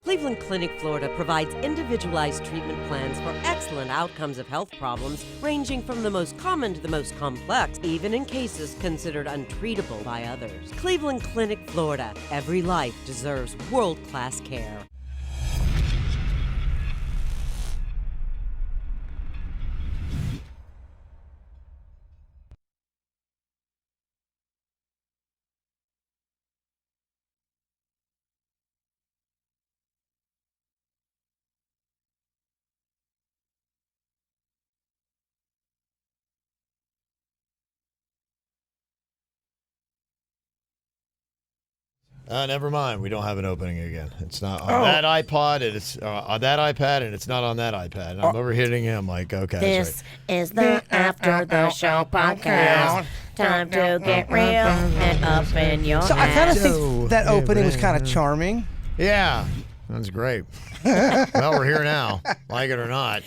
Cleveland Clinic, Florida provides individualized treatment plans for excellent outcomes of health problems ranging from the most common to the most complex, even in cases considered untreatable by others. Cleveland Clinic, Florida. Every life deserves world-class care. Never mind. We don't have an opening again. It's not on that iPod, and it's on that iPad, and it's not on that iPad. And I'm overhitting him like, okay. This is the After the Show podcast. Time to get real and up in your So I kind of ass. think that opening was kind of charming. Yeah, that's great. Well, we're here now, like it or not.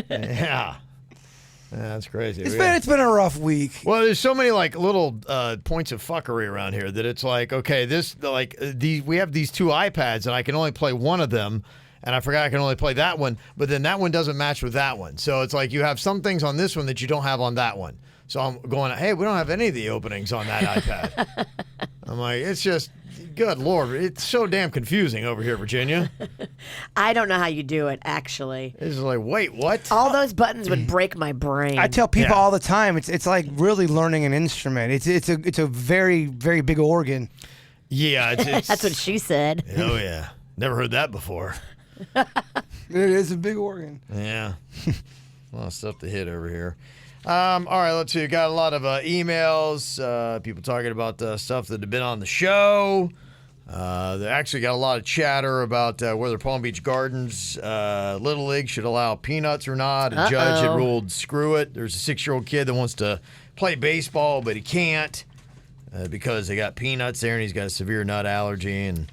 Yeah. That's crazy. It's been a rough week. Well, there's so many like little points of fuckery around here that it's like, okay, we have these two iPads and I can only play one of them, and I forgot I can only play that one, but then that one doesn't match with that one. So it's like you have some things on this one that you don't have on that one. So I'm going, hey, we don't have any of the openings on that iPad. I'm like, it's just, good Lord, it's so damn confusing over here, Virginia. I don't know how you do it, actually. It's like, wait, what? All those buttons would break my brain. I tell people all the time, it's like really learning an instrument. It's a very, very big organ. Yeah, it's That's what she said. Oh yeah, never heard that before. It is a big organ. Yeah, a lot of stuff to hit over here. All right, let's see. Got a lot of emails, people talking about stuff that have been on the show. They actually got a lot of chatter about whether Palm Beach Gardens Little League should allow peanuts or not. A judge had ruled, screw it. There's a 6-year-old kid that wants to play baseball, but he can't because they got peanuts there, and he's got a severe nut allergy. And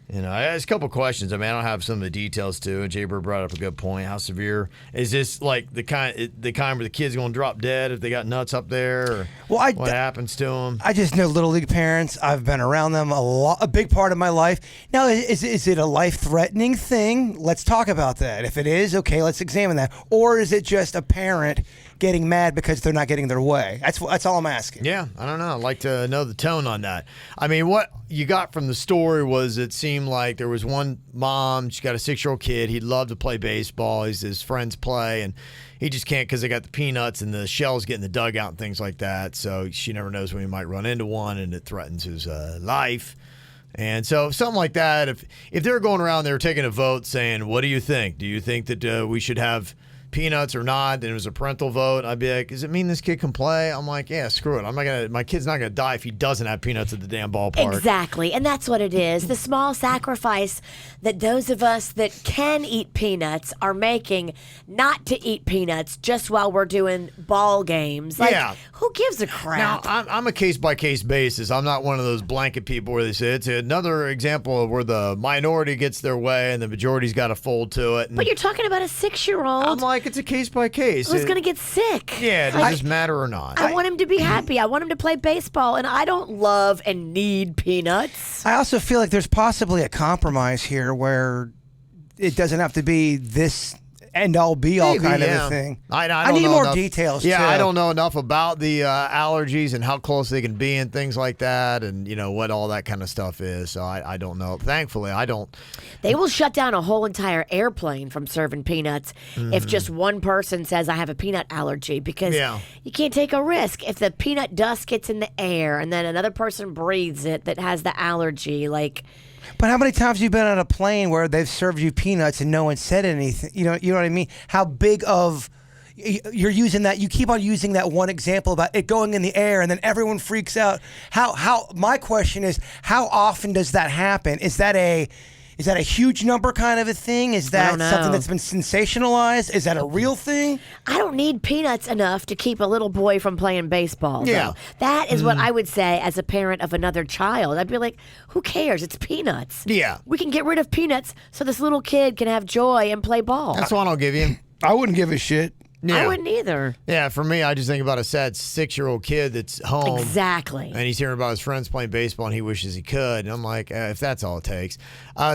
there's a couple questions. I mean, I don't have some of the details too. And Jay Bird brought up a good point. How severe is this? Like the kind where the kid's going to drop dead if they got nuts up there? Or what happens to them? I just know Little League parents. I've been around them a big part of my life. Now, is it a life-threatening thing? Let's talk about that. If it is, okay, let's examine that. Or is it just a parent getting mad because they're not getting their way? That's all I'm asking. Yeah, I don't know. I'd like to know the tone on that. I mean, what you got from the story was it seemed like there was one mom, she's got a 6-year-old kid. He'd love to play baseball. His friends play, and he just can't because they got the peanuts and the shells get in the dugout and things like that. So she never knows when he might run into one, and it threatens his life. And so something like that, if they were going around, they were taking a vote saying, what do you think? Do you think that we should have peanuts or not, and it was a parental vote, I'd be like, does it mean this kid can play? I'm like, yeah, screw it. My kid's not gonna die if he doesn't have peanuts at the damn ballpark. Exactly, and that's what it is. The small sacrifice that those of us that can eat peanuts are making not to eat peanuts just while we're doing ball games. Like, who gives a crap? Now, I'm a case-by-case basis. I'm not one of those blanket people where they say it's another example of where the minority gets their way and the majority's got to fold to it. But you're talking about a 6-year-old. I'm like, it's a case-by-case. Who's going to get sick? Yeah, does this matter or not? I want him to be happy. I want him to play baseball, and I don't love and need peanuts. I also feel like there's possibly a compromise here where it doesn't have to be this end-all be-all kind of a thing. I need more details, too. I don't know enough about the allergies and how close they can be and things like that, and what all that kind of stuff is. So I don't know. Thankfully, I don't. They will shut down a whole entire airplane from serving peanuts if just one person says, I have a peanut allergy, because you can't take a risk. If the peanut dust gets in the air and then another person breathes it that has the allergy, like... But how many times have you been on a plane where they've served you peanuts and no one said anything? You know what I mean? How big of you're using that? You keep on using that one example about it going in the air and then everyone freaks out. How? My question is, how often does that happen? Is that a huge number kind of a thing? Is that something that's been sensationalized? Is that a real thing? I don't need peanuts enough to keep a little boy from playing baseball. Yeah. Though. That is what I would say as a parent of another child. I'd be like, who cares? It's peanuts. Yeah. We can get rid of peanuts so this little kid can have joy and play ball. That's one I'll give you. I wouldn't give a shit. I wouldn't either. Yeah, for me, I just think about a sad 6-year-old kid that's home. Exactly. And he's hearing about his friends playing baseball and he wishes he could. And I'm like, if that's all it takes.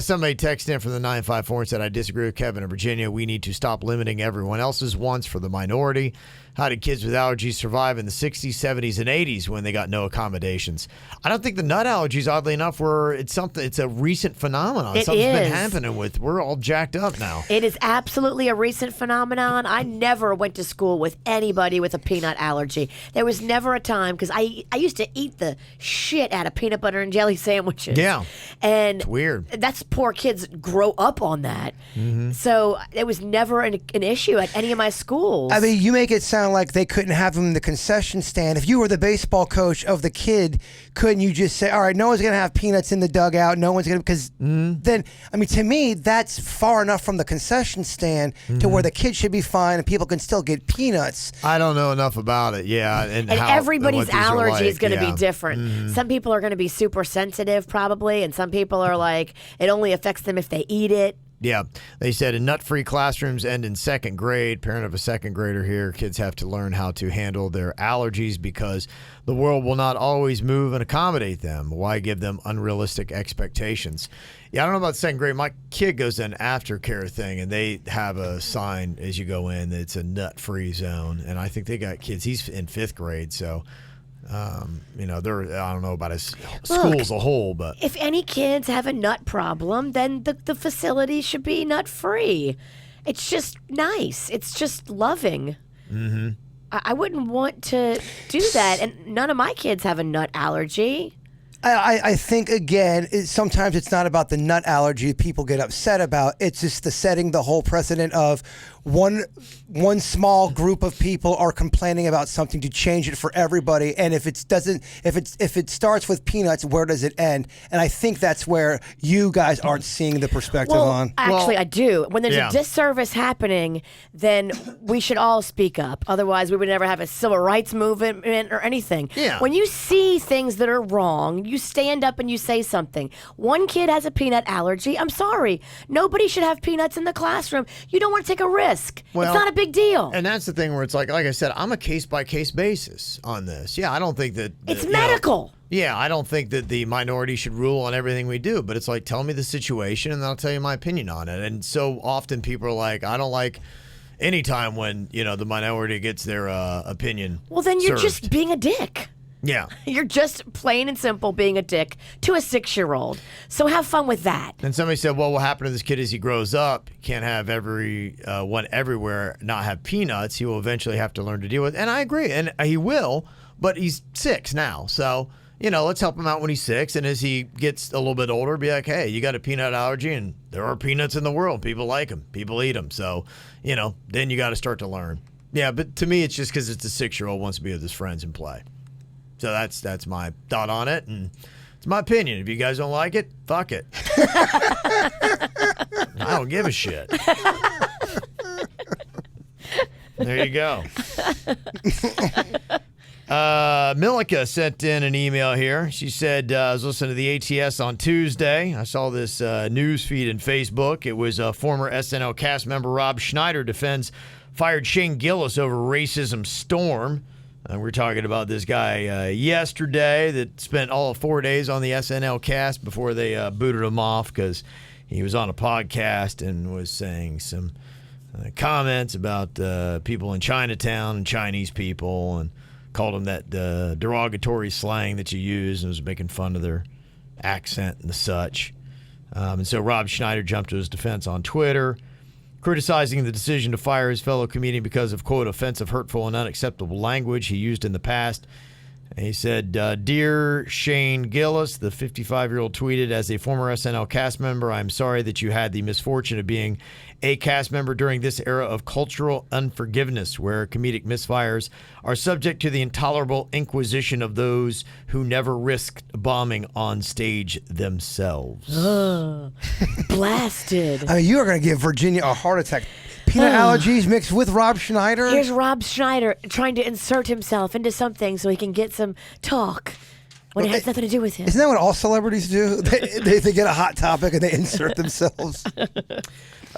Somebody texted in from the 954 and said, I disagree with Kevin in Virginia. We need to stop limiting everyone else's wants for the minority. How did kids with allergies survive in the 60s, 70s, and 80s when they got no accommodations? I don't think the nut allergies, oddly enough, it's a recent phenomenon. Something's been happening we're all jacked up now. It is absolutely a recent phenomenon. I never went to school with anybody with a peanut allergy. There was never a time, because I used to eat the shit out of peanut butter and jelly sandwiches. Yeah. And it's weird. That's poor kids grow up on that. Mm-hmm. So it was never an issue at any of my schools. I mean, you make it sound like they couldn't have him in the concession stand. If you were the baseball coach of the kid, couldn't you just say, all right, no one's going to have peanuts in the dugout, no one's going to, because then, I mean, to me, that's far enough from the concession stand to where the kid should be fine and people can still get peanuts. I don't know enough about it, and everybody's allergy is going to be different. Some people are going to be super sensitive probably, and some people are like, it only affects them if they eat it. Yeah. They said in nut-free classrooms end in 2nd grade. Parent of a 2nd grader here. Kids have to learn how to handle their allergies because the world will not always move and accommodate them. Why give them unrealistic expectations? Yeah, I don't know about 2nd grade. My kid goes to an aftercare thing, and they have a sign as you go in that it's a nut-free zone. And I think they got kids. He's in 5th grade, so... I don't know about his school as a whole, but if any kids have a nut problem, then the facility should be nut free. It's just nice. It's just loving. Mm-hmm. I wouldn't want to do that, and none of my kids have a nut allergy. I think, again, sometimes it's not about the nut allergy people get upset about. It's just the setting the whole precedent of one small group of people are complaining about something to change it for everybody. And if it starts with peanuts, where does it end? And I think that's where you guys aren't seeing the perspective on. Actually, I do. When there's a disservice happening, then we should all speak up. Otherwise, we would never have a civil rights movement or anything. Yeah. When you see things that are wrong, you stand up and you say something. One kid has a peanut allergy. I'm sorry. Nobody should have peanuts in the classroom. You don't want to take a risk. Well, it's not a big deal. And that's the thing where it's like I said, I'm a case-by-case basis on this. Yeah, I don't think that... It's medical. I don't think that the minority should rule on everything we do, but it's like, tell me the situation and I'll tell you my opinion on it. And so often people are like, I don't like any time when, the minority gets their opinion Well, then you're served. just being a dick. Yeah. You're just plain and simple being a dick to a 6-year-old. So have fun with that. And somebody said, well, what happened to this kid as he grows up? He can't have everyone everywhere not have peanuts. He will eventually have to learn to deal with it. And I agree. And he will, but he's 6 now. So, let's help him out when he's 6. And as he gets a little bit older, be like, hey, you got a peanut allergy and there are peanuts in the world. People like them. People eat them. So, then you got to start to learn. Yeah, but to me, it's just because it's a 6-year-old wants to be with his friends and play. So that's my thought on it, and it's my opinion. If you guys don't like it, fuck it. I don't give a shit. There you go. Milika sent in an email here. She said, I was listening to the ATS on Tuesday. I saw this news feed in Facebook. It was former SNL cast member Rob Schneider defends fired Shane Gillis over racism storm. We're talking about this guy yesterday that spent all 4 days on the SNL cast before they booted him off because he was on a podcast and was saying some comments about people in Chinatown and Chinese people and called them that derogatory slang that you use and was making fun of their accent and such. And so Rob Schneider jumped to his defense on Twitter, criticizing the decision to fire his fellow comedian because of, quote, offensive, hurtful, and unacceptable language he used in the past. And he said, Dear Shane Gillis, the 55-year-old tweeted, as a former SNL cast member, I'm sorry that you had the misfortune of being a cast member during this era of cultural unforgiveness, where comedic misfires are subject to the intolerable inquisition of those who never risked bombing on stage themselves. Blasted. I mean, you are going to give Virginia a heart attack. Peanut allergies mixed with Rob Schneider. Here's Rob Schneider trying to insert himself into something so he can get some talk. when it has nothing to do with him. Isn't that what all celebrities do? They get a hot topic and they insert themselves.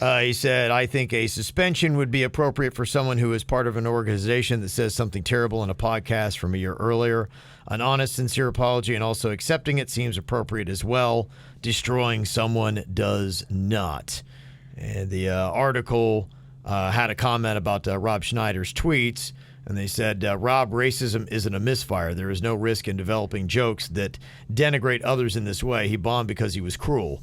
He said, I think a suspension would be appropriate for someone who is part of an organization that says something terrible in a podcast from a year earlier. An honest, sincere apology and also accepting it seems appropriate as well. Destroying someone does not. And the article had a comment about Rob Schneider's tweets, and they said, Rob, racism isn't a misfire. There is no risk in developing jokes that denigrate others in this way. He bombed because he was cruel,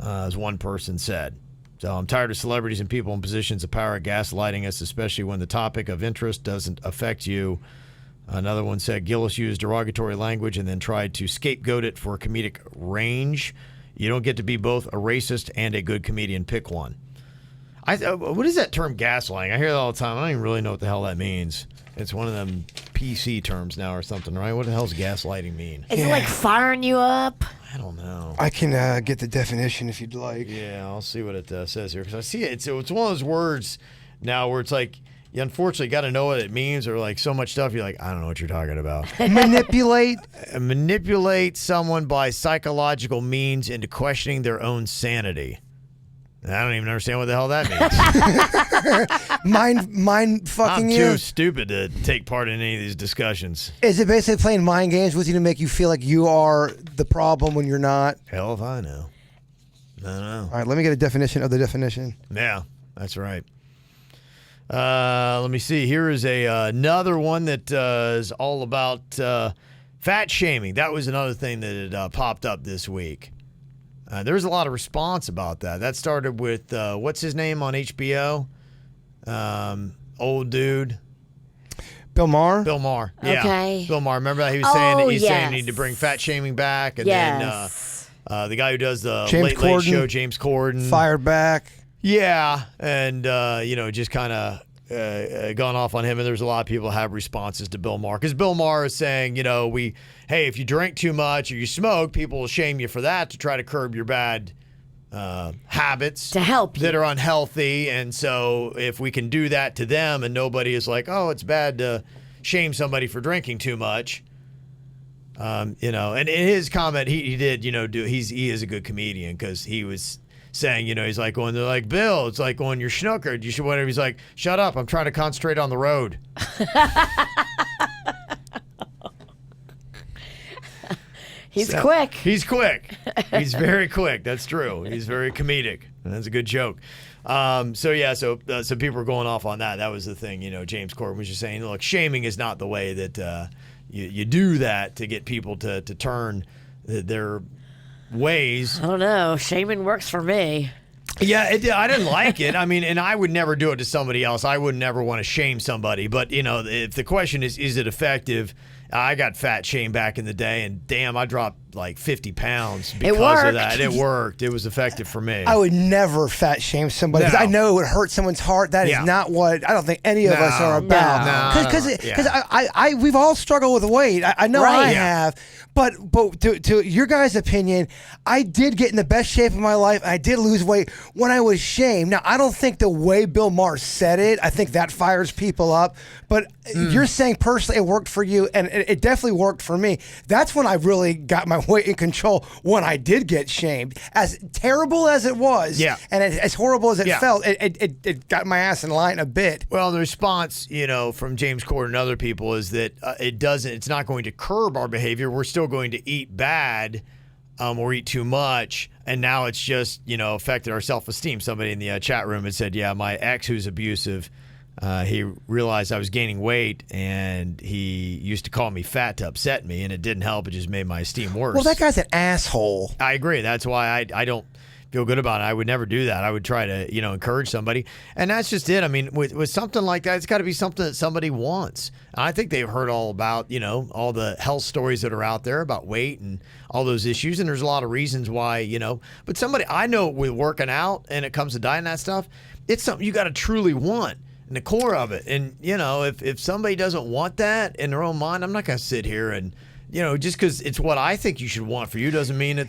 as one person said. So I'm tired of celebrities and people in positions of power gaslighting us, especially when the topic of interest doesn't affect you. Another one said Gillis used derogatory language and then tried to scapegoat it for comedic range. You don't get to be both a racist and a good comedian. Pick one. What is that term, gaslighting? I hear that all the time. I don't even really know what the hell that means. It's one of them PC terms now or something, right? What the hell does gaslighting mean? Is it like firing you up? I don't know. I can get the definition if you'd like. Yeah, I'll see what it says here. Because I see it. It's one of those words now where it's like, you unfortunately got to know what it means, or like so much stuff you're like, I don't know what you're talking about. Manipulate. Manipulate someone by psychological means into questioning their own sanity. I don't even understand what the hell that means. mind fucking you? I'm too stupid to take part in any of these discussions. Is it basically playing mind games with you to make you feel like you are the problem when you're not? Hell if I know. I don't know. All right, let me get a definition of the definition. Yeah, that's right. Let me see. Here is another one that is all about fat shaming. That was another thing that had popped up this week. There was a lot of response about that. That started with, what's his name on HBO? Old dude. Bill Maher? Bill Maher. Yeah. Okay. Bill Maher. Remember that he was saying that yes. saying you need to bring fat shaming back, and yes. then the guy who does the James Late Show, James Corden, fired back. Yeah, and just kind of gone off on him, and there's a lot of people that have responses to Bill Maher, because Bill Maher is saying, hey, if you drink too much or you smoke, people will shame you for that to try to curb your bad habits to help that are unhealthy. And so if we can do that to them, and nobody is like, oh, it's bad to shame somebody for drinking too much. And in his comment, he did, he is a good comedian, because he was saying, he's like going, they're like, Bill, it's like going, you're snookered, you should whatever. He's like, shut up, I'm trying to concentrate on the road. He's quick. He's quick. He's very quick. That's true. He's very comedic. And that's a good joke. So people were going off on that. That was the thing. James Corden was just saying, look, shaming is not the way that you do that to get people to turn their ways. I don't know. Shaming works for me. Yeah, I didn't like it. I mean, and I would never do it to somebody else. I would never want to shame somebody. But, if the question is it effective? I got fat shamed back in the day, and damn, I dropped like 50 pounds because of that. It worked. It was effective for me. I would never fat shame somebody, because I know it would hurt someone's heart. That is not what I don't think any of us are about. Because we've all struggled with weight. I know I have. But to your guys' opinion, I did get in the best shape of my life. I did lose weight when I was shamed. Now, I don't think the way Bill Maher said it, I think that fires people up. But you're saying personally it worked for you, and it definitely worked for me. That's when I really got my weight in control, when I did get shamed. As terrible as it was, and as horrible as it felt, it got my ass in line a bit. Well, the response, from James Corden and other people is that it's not going to curb our behavior. We're still going to eat bad or eat too much, and now it's just affected our self-esteem. Somebody in the chat room had said, my ex, who's abusive, he realized I was gaining weight, and he used to call me fat to upset me, and it didn't help. It just made my esteem worse. Well, that guy's an asshole. I agree. That's why I don't feel good about it. I would never do that. I would try to, encourage somebody. And that's just it. I mean, with something like that, it's got to be something that somebody wants. And I think they've heard all about, all the health stories that are out there about weight and all those issues. And there's a lot of reasons why, but somebody, I know with working out and it comes to diet and that stuff, it's something you got to truly want in the core of it. And, if somebody doesn't want that in their own mind, I'm not going to sit here and just because it's what I think you should want for you doesn't mean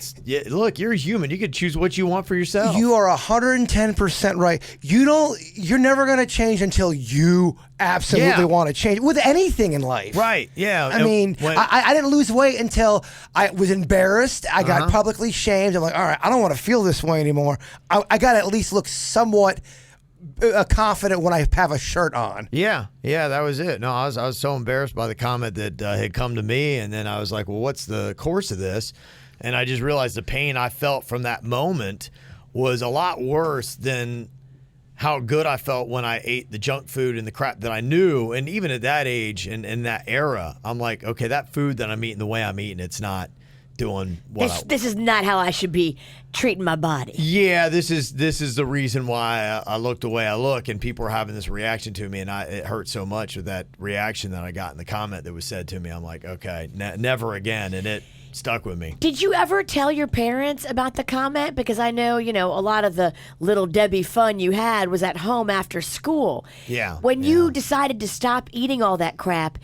look, you're a human. You can choose what you want for yourself. You are 110% right. You're never going to change until you absolutely want to change with anything in life. Right. Yeah. I mean, I didn't lose weight until I was embarrassed. I got publicly shamed. I'm like, all right, I don't want to feel this way anymore. I got to at least look somewhat confident when I have a shirt on. Yeah, that was it. No, I was so embarrassed by the comment that had come to me, and then I was like, well, what's the course of this? And I just realized the pain I felt from that moment was a lot worse than how good I felt when I ate the junk food and the crap that I knew. And even at that age and in that era, I'm like, okay, that food that I'm eating the way I'm eating, it's not doing what this is not how I should be treating my body. Yeah, this is the reason why I look the way I look, and people are having this reaction to me, and it hurt so much with that reaction that I got in the comment that was said to me. I'm like, okay, never again, and it stuck with me. Did you ever tell your parents about the comment? Because I know, a lot of the little Debbie fun you had was at home after school. Yeah. When you decided to stop eating all that crap,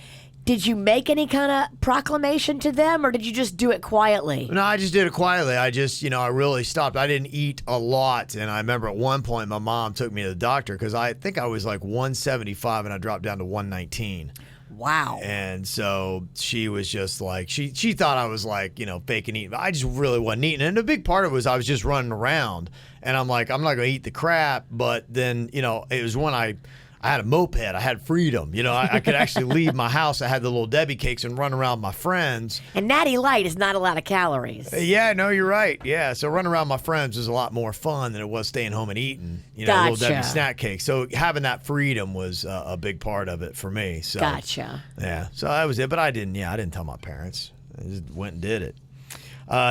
did you make any kind of proclamation to them, or did you just do it quietly? No, I just did it quietly. I just, I really stopped. I didn't eat a lot, and I remember at one point my mom took me to the doctor because I think I was like 175 and I dropped down to 119. Wow. And so she was just like, she thought I was like, faking eating. But I just really wasn't eating. And a big part of it was I was just running around. And I'm like, I'm not going to eat the crap. But then, it was when I had a moped. I had freedom. I could actually leave my house. I had the little Debbie cakes and run around with my friends. And Natty Light is not a lot of calories. Yeah, no, you're right. Yeah, so running around with my friends was a lot more fun than it was staying home and eating, Gotcha. Little Debbie snack cakes. So having that freedom was a big part of it for me. So, Gotcha. Yeah, so that was it. But I didn't tell my parents. I just went and did it.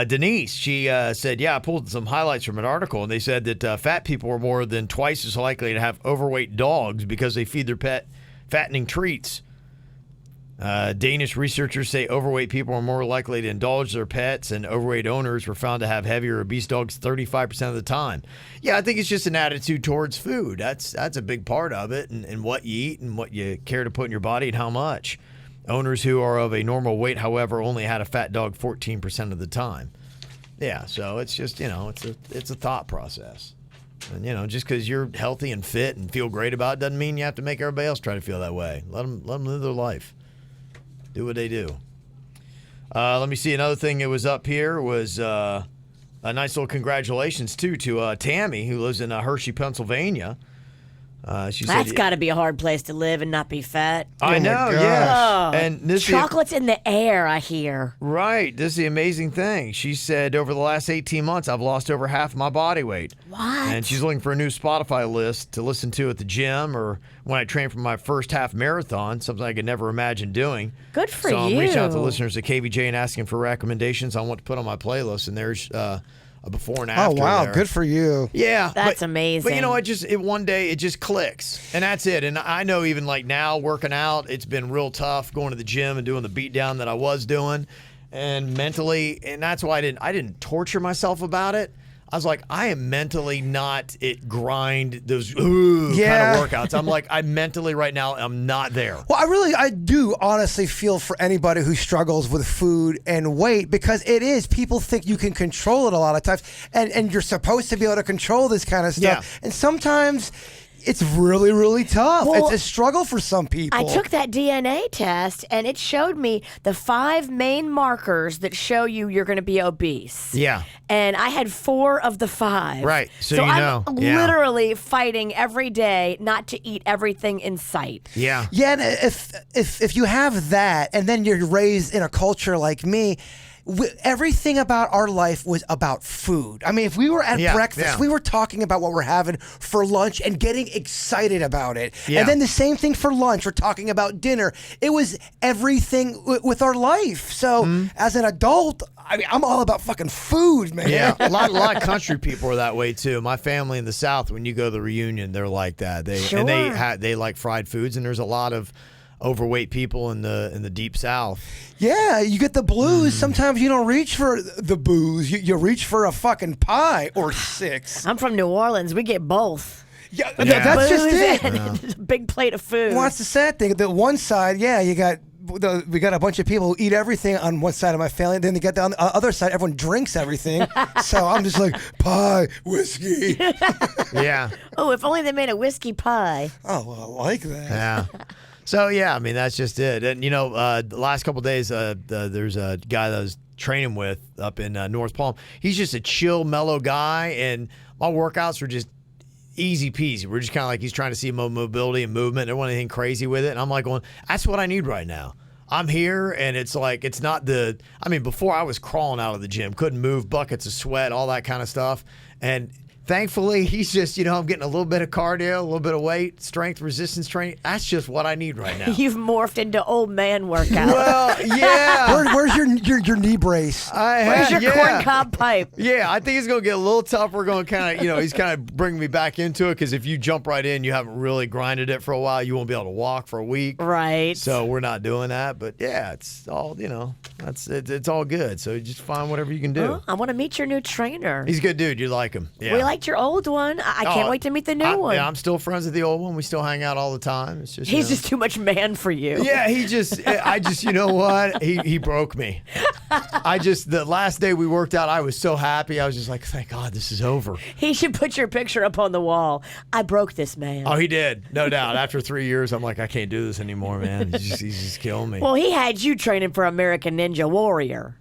Denise, she said, I pulled some highlights from an article, and they said that fat people are more than twice as likely to have overweight dogs because they feed their pet fattening treats. Danish researchers say overweight people are more likely to indulge their pets, and overweight owners were found to have heavier obese dogs 35% of the time. Yeah, I think it's just an attitude towards food. That's a big part of it, and what you eat and what you care to put in your body and how much. Owners who are of a normal weight, however, only had a fat dog 14% of the time. Yeah, so it's just, it's a thought process. And, just because you're healthy and fit and feel great about it doesn't mean you have to make everybody else try to feel that way. Let them live their life. Do what they do. Let me see. Another thing that was up here was a nice little congratulations, too, to Tammy, who lives in Hershey, Pennsylvania. She said, that's got to be a hard place to live and not be fat. I know, yeah. Oh, and this chocolate's in the air, I hear. Right. This is the amazing thing. She said, over the last 18 months, I've lost over half my body weight. What? And she's looking for a new Spotify list to listen to at the gym or when I train for my first half marathon, something I could never imagine doing. Good for you. So I'm reaching out to listeners at KVJ and asking for recommendations on what to put on my playlist. And there's a before and after. Oh, wow. there. Good for you. Yeah. That's amazing. But one day it just clicks. And that's it. And I know even like now working out, it's been real tough going to the gym and doing the beat down that I was doing. And mentally, and that's why I didn't torture myself about it. I was like, I am mentally not grind those kind of workouts. I'm like, I mentally right now, I'm not there. Well, I do honestly feel for anybody who struggles with food and weight, because it is, people think you can control it a lot of times, and you're supposed to be able to control this kind of stuff. Yeah. And sometimes it's really, really tough. Well, it's a struggle for some people. I took that DNA test, and it showed me the 5 main markers that show you're going to be obese. Yeah. And I had 4 of the 5. Right. So I'm literally fighting every day not to eat everything in sight. Yeah. Yeah, and if you have that, and then you're raised in a culture like me, everything about our life was about food. I mean, if we were at breakfast, we were talking about what we're having for lunch and getting excited about it. Yeah. And then the same thing for lunch. We're talking about dinner. It was everything with our life. So as an adult, I mean, I'm all about fucking food, man. Yeah, a lot of country people are that way too. My family in the South, when you go to the reunion, they're like that. They like fried foods, and there's a lot of overweight people in the deep South. Yeah, you get the blues. Sometimes you don't reach for the booze. You reach for a fucking pie or 6. I'm from New Orleans. We get both. Yeah. That's just it. And a big plate of food. Well, that's the sad thing. The one side, you got we got a bunch of people who eat everything on one side of my family. Then they get down the other side, everyone drinks everything. So I'm just like, pie, whiskey. Yeah. Oh, if only they made a whiskey pie. Oh, well, I like that. Yeah. So, yeah, I mean, that's just it. And, the last couple of days, there's a guy that I was training with up in North Palm. He's just a chill, mellow guy, and my workouts were just easy peasy. We're just kind of like, he's trying to see mobility and movement. There wasn't anything crazy with it. And I'm like going, that's what I need right now. I'm here, and it's like, it's not before I was crawling out of the gym, couldn't move, buckets of sweat, all that kind of stuff. And thankfully, he's just, I'm getting a little bit of cardio, a little bit of weight, strength, resistance training. That's just what I need right now. You've morphed into old man workout. Well, yeah. Where's your knee brace? Where's your corncob pipe? Yeah, I think it's going to get a little tough. We're going to kind of, he's kind of bringing me back into it, because if you jump right in, you haven't really grinded it for a while, you won't be able to walk for a week. Right. So we're not doing that. But yeah, it's all, it's all good. So you just find whatever you can do. Well, I want to meet your new trainer. He's a good dude. You like him. Yeah. We liked your old one. I can't wait to meet the new one. Yeah, I'm still friends with the old one. We still hang out all the time. It's just he's just too much man for you. Yeah, I just, you know what? He broke me. The last day we worked out, I was so happy. I was just like, thank God this is over. He should put your picture up on the wall. I broke this man. Oh, he did. No doubt. After 3 years, I'm like, I can't do this anymore, man. He's just killing me. Well, he had you training for American Ninja Warrior.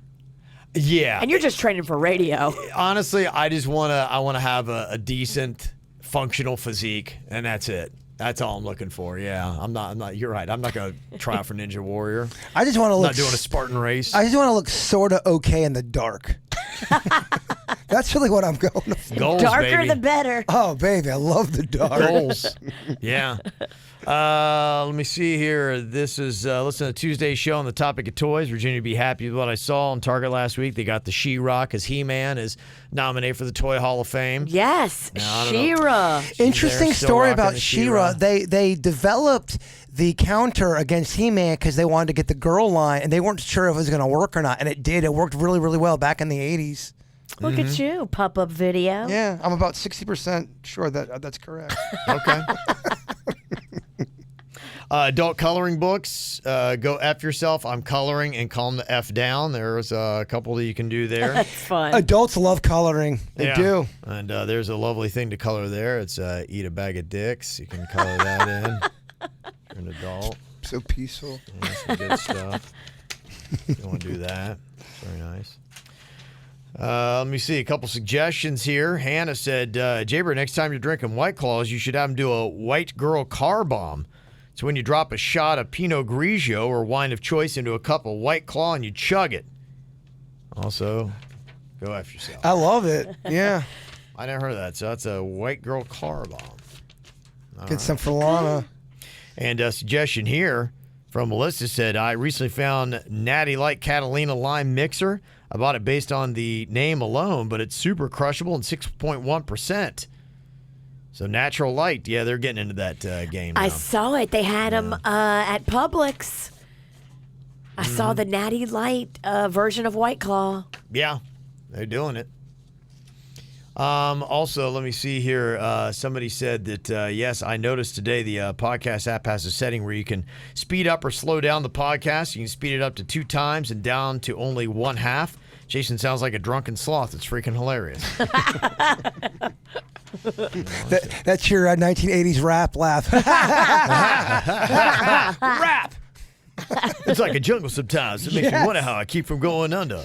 Yeah. And you're just training for radio. Honestly, I want to have a decent, functional physique, and that's it. That's all I'm looking for. Yeah, I'm not. You're right. I'm not going to try out for Ninja Warrior. I just want to look. Not doing a Spartan race. I just want to look sort of okay in the dark. That's really what I'm going for. Goals, Darker baby. the better. Oh, baby, I love the dark. Goals. Yeah. Let me see here. This is listen to Tuesday's show on the topic of toys. Virginia would be happy with what I saw on Target last week. They got the She-Ra, because He-Man is nominated for the Toy Hall of Fame. Yes, Now, She-Ra. Interesting still story rocking about the She-Ra. They developed the counter against He-Man because they wanted to get the girl line, and they weren't sure if it was going to work or not, and it did. It worked really, really well back in the 80s. Look at you, pop-up video. Yeah, I'm about 60% sure that's correct. Okay. Adult coloring books, go F yourself. I'm coloring, and calm the F down. There's a couple that you can do there. That's fun. Adults love coloring. They do. And there's a lovely thing to color there. It's eat a bag of dicks. You can color that in. You're an adult. So peaceful. Yeah, some good stuff. You want to do that. Very nice. Let me see a couple suggestions here. Hannah said, Jaybird, next time you're drinking White Claws, you should have them do a white girl car bomb. So when you drop a shot of Pinot Grigio or wine of choice into a cup of White Claw and you chug it. Also, go after yourself. I love it. Yeah. I never heard of that. So that's a white girl car bomb. Get some for Lana. And a suggestion here from Melissa said, I recently found Natty Light Catalina Lime Mixer. I bought it based on the name alone, but it's super crushable and 6.1%. So Natural Light, yeah, they're getting into that game now. I saw it. They had them at Publix. I saw the Natty Light version of White Claw. Yeah, they're doing it. Also, let me see here. Somebody said that, yes, I noticed today the podcast app has a setting where you can speed up or slow down the podcast. You can speed it up to 2 times and down to only 1/2. Jason sounds like a drunken sloth. It's freaking hilarious. That's your 1980s rap laugh. Rap! It's like a jungle sometimes. It makes me wonder how I keep from going under.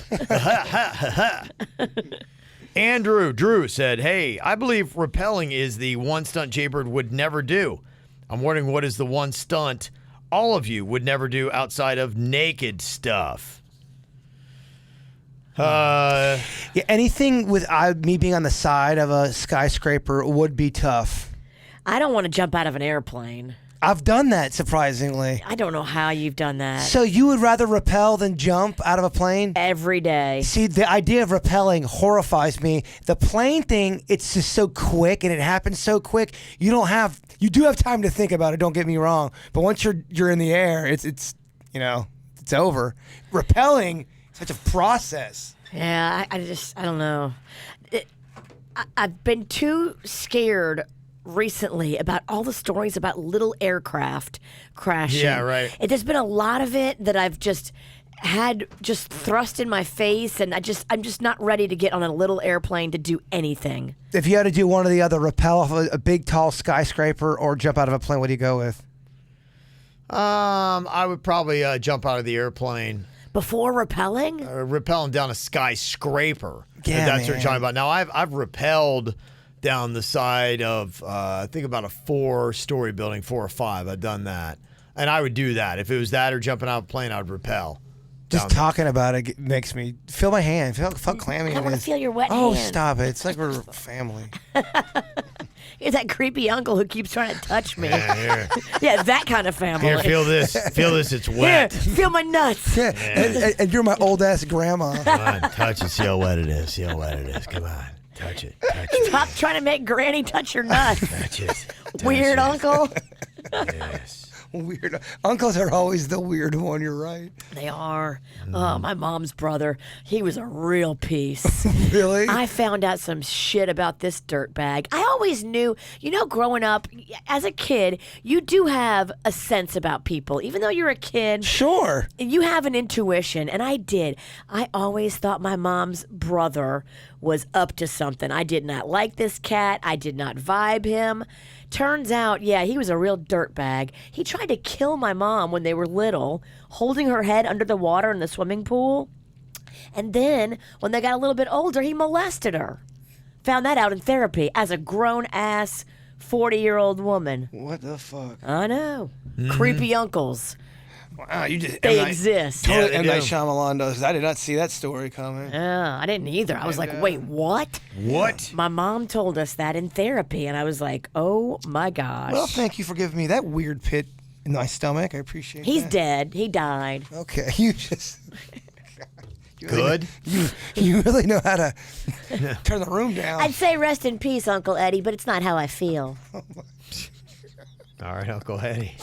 Drew said, hey, I believe rappelling is the one stunt Jaybird would never do. I'm wondering what is the one stunt all of you would never do outside of naked stuff. Yeah, anything with me being on the side of a skyscraper would be tough. I don't want to jump out of an airplane. I've done that, surprisingly. I don't know how you've done that. So you would rather rappel than jump out of a plane? Every day. See, the idea of rappelling horrifies me. The plane thing, it's just so quick, and it happens so quick. You do have time to think about it, don't get me wrong. But once you're in the air, it's over. Rappelling, such a process. Yeah, I don't know. I've been too scared recently about all the stories about little aircraft crashing. Yeah, right. There's been a lot of it that I've just had thrust in my face, and I'm just not ready to get on a little airplane to do anything. If you had to do one or the other, rappel off a big, tall skyscraper or jump out of a plane, what do you go with? I would probably jump out of the airplane. Before rappelling? Rappelling down a skyscraper. Yeah, that's what you're man. talking about. Now, I've rappelled down the side of, I think about a 4-story building, 4 or 5. I've done that. And I would do that. If it was that or jumping out of a plane, I would rappel. Just talking about it makes me feel my hand. Feel how clammy it is. I want to feel your wet hand. Oh, stop it. It's like we're family. You're that creepy uncle who keeps trying to touch me. Yeah, here. Yeah, that kind of family. Here, feel this. Feel this. It's wet. Here, feel my nuts. Yeah. And you're my old-ass grandma. Come on, touch it. See how wet it is. See how wet it is. Come on. Touch it. Touch it. Stop trying to make Granny touch your nuts. Touch it. Touch Weird it. uncle. Yes. Weird. Uncles are always the weird one. You're right. They are. Oh, my mom's brother, he was a real piece. Really? I found out some shit about this dirtbag. I always knew, growing up, as a kid, you do have a sense about people. Even though you're a kid, Sure. you have an intuition, and I did. I always thought my mom's brother was up to something. I did not like this cat. I did not vibe him. Turns out, he was a real dirtbag. He tried to kill my mom when they were little, holding her head under the water in the swimming pool. And then, when they got a little bit older, he molested her. Found that out in therapy as a grown-ass 40-year-old woman. What the fuck? I know. Creepy uncles. Wow, you just They exist. Totally Yeah, M. they Night do. Shyamalan does. I did not see that story coming. Yeah, I didn't either. I was like, wait, what? What? My mom told us that in therapy, and I was like, oh my gosh. Well, thank you for giving me that weird pit in my stomach. I appreciate He's that. dead. He died. Okay, you just... Good. You really know how to turn the room down. I'd say rest in peace, Uncle Eddie, but it's not how I feel. All right, Uncle Eddie.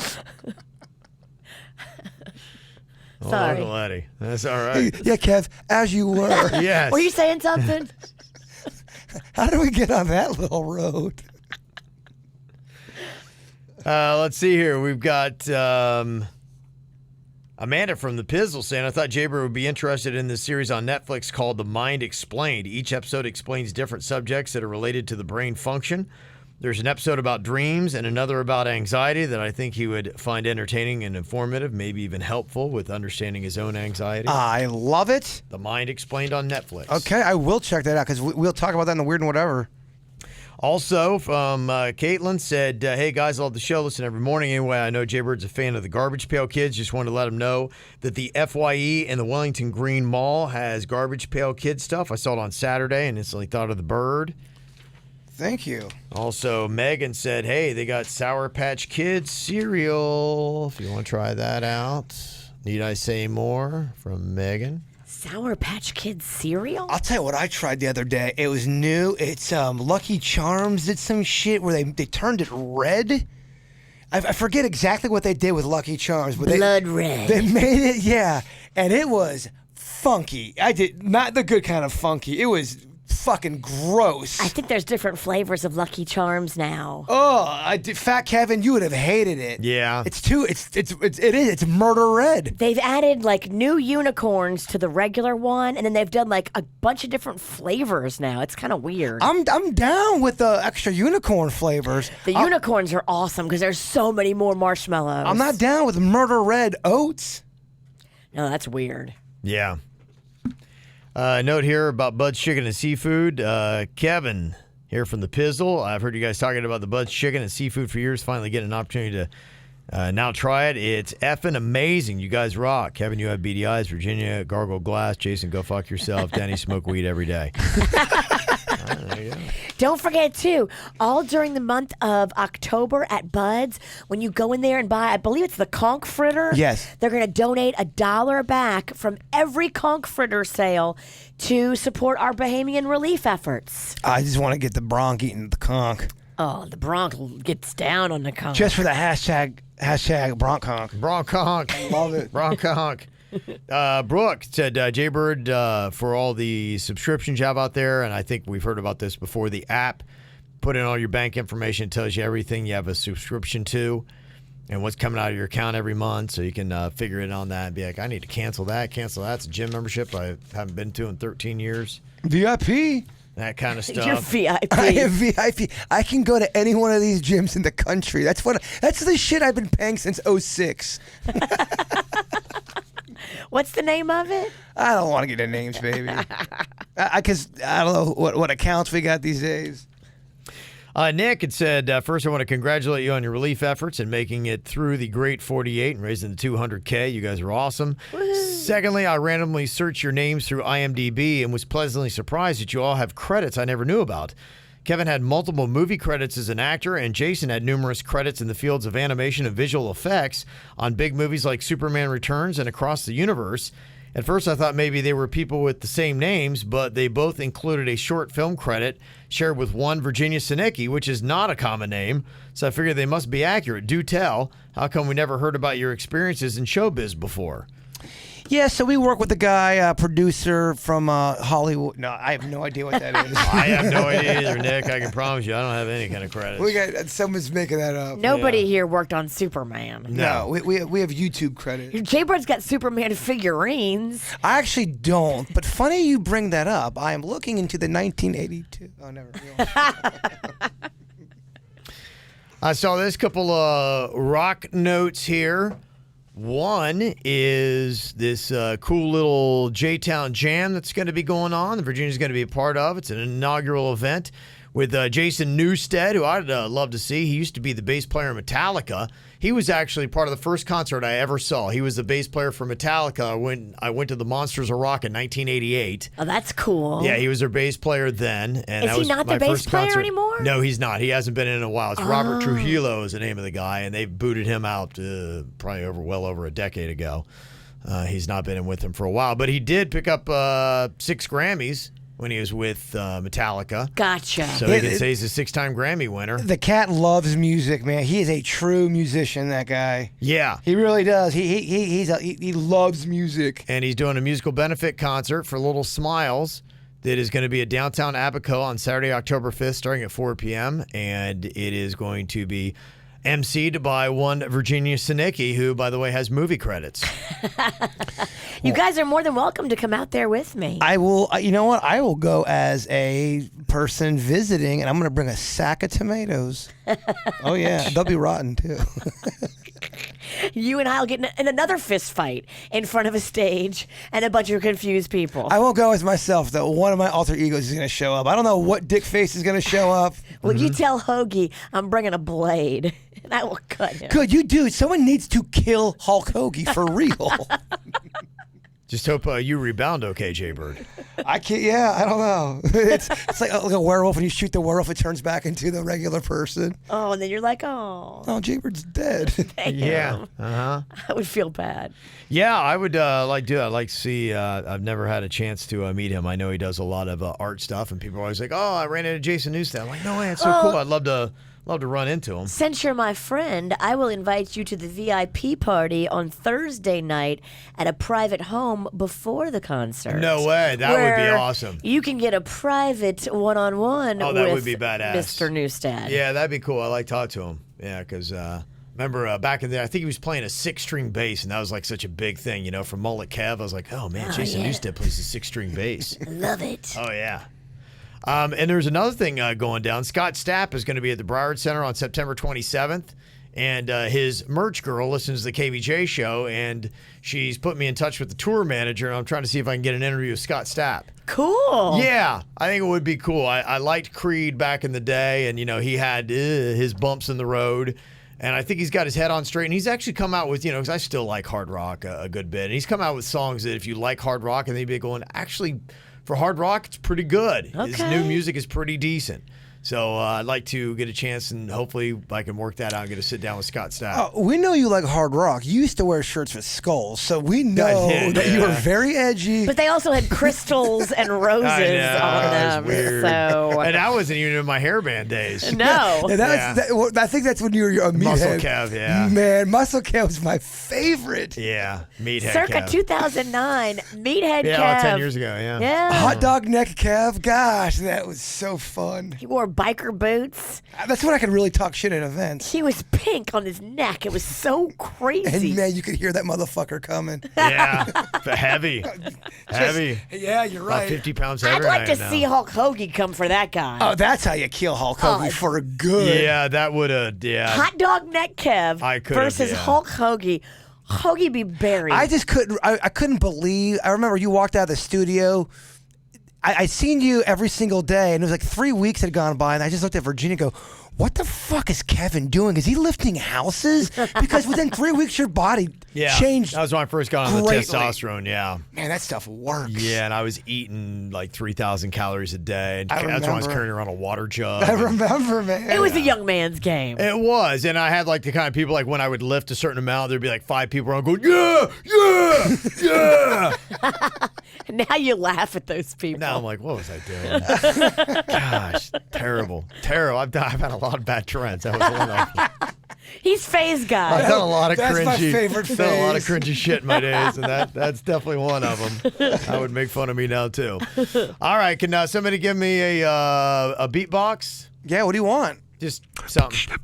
Sorry. Uncle Eddie. That's all right. Yeah, Kev, as you were. Yes. Were you saying something? How do we get on that little road? Let's see here. We've got Amanda from the Pizzle saying, I thought Jaybird would be interested in this series on Netflix called The Mind Explained. Each episode explains different subjects that are related to the brain function. There's an episode about dreams and another about anxiety that I think he would find entertaining and informative, maybe even helpful with understanding his own anxiety. I love it. The Mind Explained on Netflix. Okay, I will check that out because we'll talk about that in the Weird and Whatever. Also, from Caitlin said, hey, guys, I love the show. Listen every morning. Anyway, I know Jaybird's a fan of the Garbage Pail Kids. Just wanted to let him know that the FYE in the Wellington Green Mall has Garbage Pail Kid stuff. I saw it on Saturday and instantly thought of the bird. Thank you. Also, Megan said, hey, they got Sour Patch Kids cereal. If you want to try that out. Need I say more? From Megan. Sour Patch Kids cereal? I'll tell you what I tried the other day. It was new. It's Lucky Charms did some shit where they turned it red. I forget exactly what they did with Lucky Charms, but Blood red. They made it, yeah, and it was funky. I did not the good kind of funky. It was fucking gross. I think there's different flavors of Lucky Charms now. Oh, Fat Kevin, you would have hated it. Yeah. It's murder red. They've added like new unicorns to the regular one, and then they've done like a bunch of different flavors now. It's kind of weird. I'm down with the extra unicorn flavors. The unicorns are awesome because there's so many more marshmallows. I'm not down with murder red oats. No, that's weird. Yeah. Note here about Bud's Chicken and Seafood. Kevin here from the Pizzle. I've heard you guys talking about the Bud's Chicken and Seafood for years. Finally getting an opportunity to now try it. It's effing amazing. You guys rock. Kevin, you have beady eyes. Virginia, gargle glass. Jason, go fuck yourself. Danny, smoke weed every day. There you go. Don't forget, too, all during the month of October at Bud's, when you go in there and buy, I believe it's the conch fritter. Yes. They're going to donate $1 back from every conch fritter sale to support our Bahamian relief efforts. I just want to get the bronc eating the conch. Oh, the Bronc gets down on the conch. Just for the hashtag bronc conch. Bronc honk. Love it. Bronc honk. Brooke said, Jaybird, for all the subscriptions you have out there, and I think we've heard about this before, the app put in all your bank information. It tells you everything you have a subscription to and what's coming out of your account every month. So you can figure it on that and be like, I need to cancel that. It's a gym membership I haven't been to in 13 years. VIP. That kind of stuff. You're VIP. I am VIP. I can go to any one of these gyms in the country. That's the shit I've been paying since 2006. What's the name of it? I don't want to get the names, baby. Because I don't know what accounts we got these days. Nick had said, first I want to congratulate you on your relief efforts and making it through the Great 48 and raising the 200K. You guys are awesome. Woo-hoo. Secondly, I randomly searched your names through IMDb and was pleasantly surprised that you all have credits I never knew about. Kevin had multiple movie credits as an actor, and Jason had numerous credits in the fields of animation and visual effects on big movies like Superman Returns and Across the Universe. At first, I thought maybe they were people with the same names, but they both included a short film credit shared with one Virginia Sinicki, which is not a common name, so I figured they must be accurate. Do tell. How come we never heard about your experiences in showbiz before? Yeah, so we work with a guy, producer from Hollywood. No, I have no idea what that is. I have no idea either, Nick. I can promise you, I don't have any kind of credits. Someone's making that up. Nobody here worked on Superman. No, we have YouTube credit. Jay-Bird's got Superman figurines. I actually don't, but funny you bring that up. I am looking into the 1982. Oh, never. I saw this couple of rock notes here. One is this cool little J-Town Jam that's going to be going on. The Virginia's going to be a part of. It's an inaugural event with Jason Newsted, who I'd love to see. He used to be the bass player in Metallica. He was actually part of the first concert I ever saw. He was the bass player for Metallica when I went to the Monsters of Rock in 1988. Oh, that's cool. Yeah, he was their bass player then. And is he not the bass player anymore? No, he's not. He hasn't been in a while. It's Robert Trujillo is the name of the guy, and they booted him out probably well over a decade ago. He's not been in with them for a while, but he did pick up 6 Grammys when he was with Metallica. Gotcha. So he can say he's a 6-time Grammy winner. The cat loves music, man. He is a true musician, that guy. Yeah. He really does. He loves music. And he's doing a musical benefit concert for Little Smiles that is going to be at downtown Abaco on Saturday, October 5th, starting at 4 p.m. And it is going to be emceed by one Virginia Sinicki, who, by the way, has movie credits. You guys are more than welcome to come out there with me. I will. You know what? I will go as a person visiting, and I'm going to bring a sack of tomatoes. Oh yeah, they'll be rotten too. You and I'll get in another fist fight in front of a stage and a bunch of confused people. I won't go as myself, though. One of my alter egos is going to show up. I don't know what dick face is going to show up. Well, you tell Hoagie I'm bringing a blade, and I will cut him. Good, you do. Someone needs to kill Hulk Hoagie for real. Just hope you rebound okay, Jay-Bird. I can't. Yeah, I don't know. It's like a werewolf. When you shoot the werewolf, it turns back into the regular person. Oh, and then you're like, oh, Jay-Bird's dead. Yeah. Uh-huh. I would feel bad. Yeah, I would like to. I'd like to see. I've never had a chance to meet him. I know he does a lot of art stuff, and people are always like, "Oh, I ran into Jason Newsted." I'm like, "No way, it's so cool. I'd love to run into him." Since you're my friend, I will invite you to the VIP party on Thursday night at a private home before the concert. No way, that would be awesome. You can get a private one-on-one. Oh, that would be badass, Mr. Newsted. Yeah, that'd be cool. I like to talk to him. Yeah, because. Remember back in there, I think he was playing a 6-string bass, and that was like such a big thing, from Mullet Kev. I was like, oh man, Jason Newsted plays a 6-string bass. Love it. Oh yeah. And there's another thing going down. Scott Stapp is going to be at the Broward Center on September 27th, and his merch girl listens to the KVJ show, and she's put me in touch with the tour manager, and I'm trying to see if I can get an interview with Scott Stapp. Cool. Yeah, I think it would be cool. I liked Creed back in the day, and he had his bumps in the road. And I think he's got his head on straight. And he's actually come out with, because I still like hard rock a good bit. And he's come out with songs that if you like hard rock, and they'd be going, actually, for hard rock, it's pretty good. Okay. His new music is pretty decent. So I'd like to get a chance, and hopefully I can work that out and get to sit down with Scott Stapp. We know you like hard rock. You used to wear shirts with skulls, so we know that you were very edgy. But they also had crystals and roses on them. Weird. So. And I wasn't even in my hairband days. No. I think that's when you were a meathead. Muscle Kev, yeah. Man, Muscle Kev was my favorite. Yeah, Meathead Circa Kev. 2009, Meathead Kev. Yeah, 10 years ago, yeah. Yeah. Hot dog neck Kev. Gosh, that was so fun. He wore biker boots. That's when I could really talk shit at events. He was pink on his neck. It was so crazy. And man, you could hear that motherfucker coming. Yeah, heavy. Yeah, you're About right. 50 pounds heavier. I'd like to than I am see now. Hulk Hogan come for that guy. Oh, that's how you kill Hulk Hogan for good. Yeah, that would have. Yeah. Hot dog neck Kev I could've, versus yeah. Hulk Hogan. Hoagie be buried. I just couldn't. I couldn't believe. I remember you walked out of the studio. I seen you every single day, and it was like 3 weeks had gone by, and I just looked at Virginia and go, what the fuck is Kevin doing? Is he lifting houses? Because within 3 weeks, your body changed. That was when I first got on greatly. the testosterone, yeah. Man, that stuff works. Yeah, and I was eating like 3,000 calories a day. And I that's why I was remember. carrying around a water jug. I remember, man. it was a young man's game. It was, and I had like the kind of people like when I would lift a certain amount, there'd be like 5 people around going, yeah. Now you laugh at those people. Now I'm like, what was I doing? Gosh, terrible. I've had a lot of bad trends. That was one of them. He's phase guy. I've done a lot of That's cringy. my favorite Done a lot of phase. cringy shit in my days, and that's definitely one of them. I would make fun of me now too. All right, can somebody give me a beatbox? Yeah, what do you want? Just something.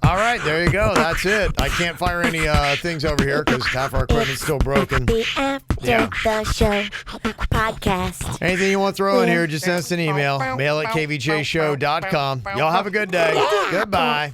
All right, there you go. That's it. I can't fire any things over here because half our equipment's still broken. The After the Show podcast. Anything you want to throw in here, just send us an email. Mail at kvjshow.com. Y'all have a good day. Goodbye.